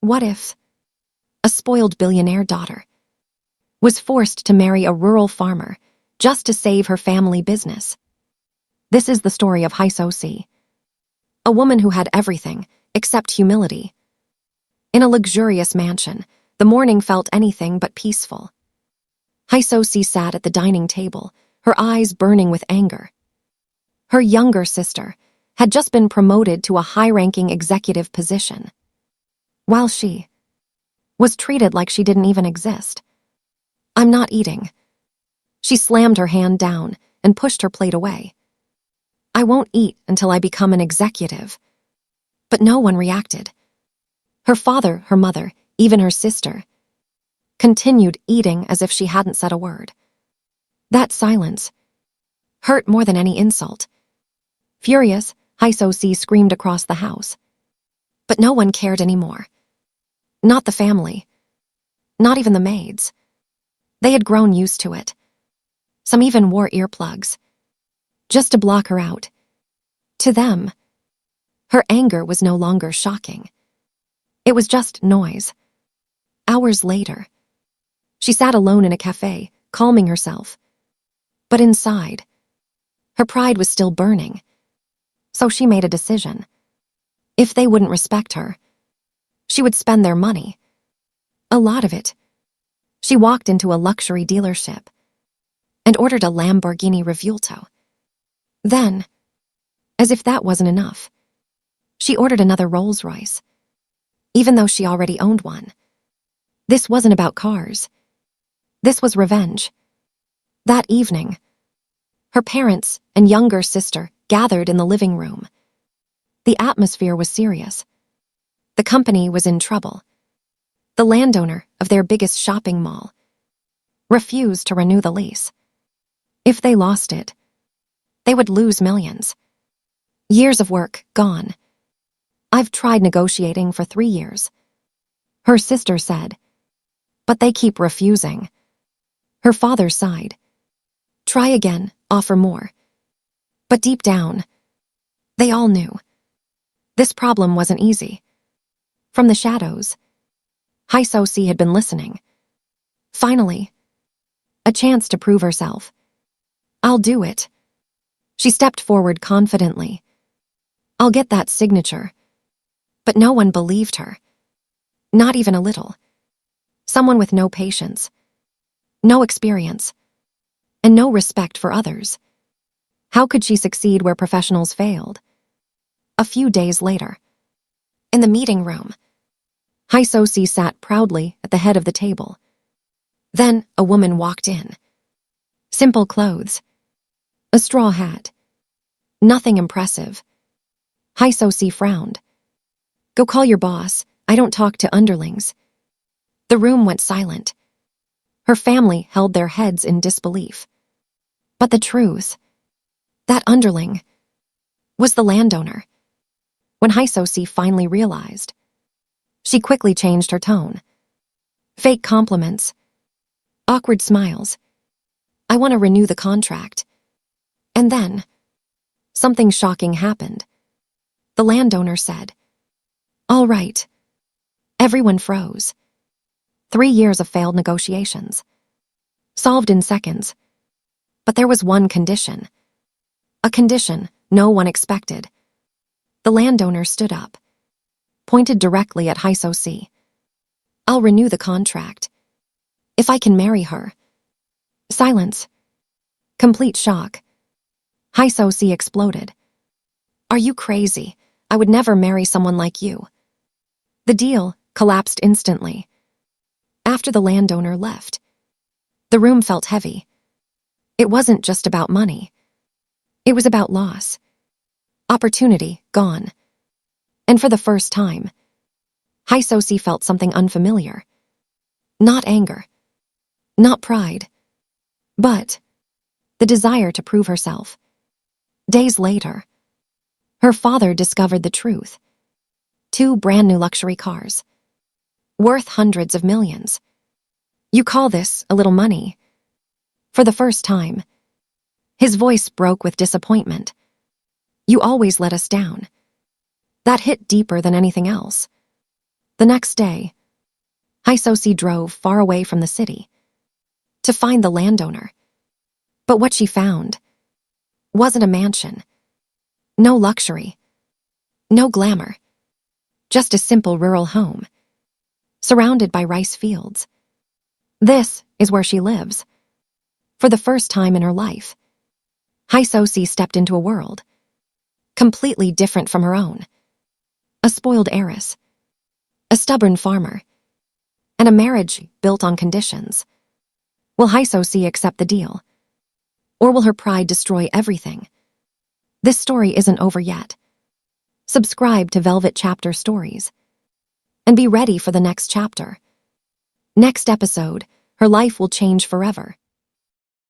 What if a spoiled billionaire daughter was forced to marry a rural farmer just to save her family business? This is the story of Heiress, a woman who had everything except humility. In a luxurious mansion, the morning felt anything but peaceful. Heiress sat at the dining table, her eyes burning with anger. Her younger sister had just been promoted to a high-ranking executive position, while she was treated like she didn't even exist. "I'm not eating." She slammed her hand down and pushed her plate away. "I won't eat until I become an executive." But no one reacted. Her father, her mother, even her sister continued eating as if she hadn't said a word. That silence hurt more than any insult. Furious, Heiress screamed across the house. But no one cared anymore. Not the family. Not even the maids. They had grown used to it. Some even wore earplugs, just to block her out. To them, her anger was no longer shocking. It was just noise. Hours later, she sat alone in a cafe, calming herself. But inside, her pride was still burning. So she made a decision. If they wouldn't respect her, she would spend their money. A lot of it. She walked into a luxury dealership and ordered a Lamborghini Revuelto. Then, as if that wasn't enough, she ordered another Rolls-Royce, even though she already owned one. This wasn't about cars. This was revenge. That evening, her parents and younger sister gathered in the living room. The atmosphere was serious. The company was in trouble. The landowner of their biggest shopping mall refused to renew the lease. If they lost it, they would lose millions. Years of work gone. "I've tried negotiating for 3 years," her sister said, "but they keep refusing." Her father sighed. "Try again, offer more." But deep down, they all knew this problem wasn't easy. From the shadows, Heiress had been listening. Finally, a chance to prove herself. "I'll do it." She stepped forward confidently. "I'll get that signature." But no one believed her. Not even a little. Someone with no patience, no experience, and no respect for others. How could she succeed where professionals failed? A few days later, in the meeting room, Heiress sat proudly at the head of the table. Then a woman walked in. Simple clothes, a straw hat, nothing impressive. Heiress frowned. "Go call your boss. I don't talk to underlings." The room went silent. Her family held their heads in disbelief. But the truth, that underling was the landowner. When Heiress finally realized, she quickly changed her tone. Fake compliments, awkward smiles. "I want to renew the contract." And then, something shocking happened. The landowner said, "All right." Everyone froze. 3 years of failed negotiations, solved in seconds. But there was one condition. A condition no one expected. The landowner stood up, pointed directly at Heiress. "I'll renew the contract if I can marry her." Silence. Complete shock. Heiress exploded. "Are you crazy? I would never marry someone like you." The deal collapsed instantly. After the landowner left, the room felt heavy. It wasn't just about money. It was about loss. Opportunity gone. And for the first time, Heiress felt something unfamiliar. Not anger. Not pride. But the desire to prove herself. Days later, her father discovered the truth. 2 brand new luxury cars, worth hundreds of millions. "You call this a little money?" For the first time, his voice broke with disappointment. "You always let us down." That hit deeper than anything else. The next day, Haisosi drove far away from the city to find the landowner. But what she found wasn't a mansion, no luxury, no glamour, just a simple rural home, surrounded by rice fields. This is where she lives. For the first time in her life, Haisosi stepped into a world completely different from her own. A spoiled heiress, a stubborn farmer, and a marriage built on conditions. Will Haisosi accept the deal? Or will her pride destroy everything? This story isn't over yet. Subscribe to Velvet Chapter Stories and be ready for the next chapter. Next episode, her life will change forever.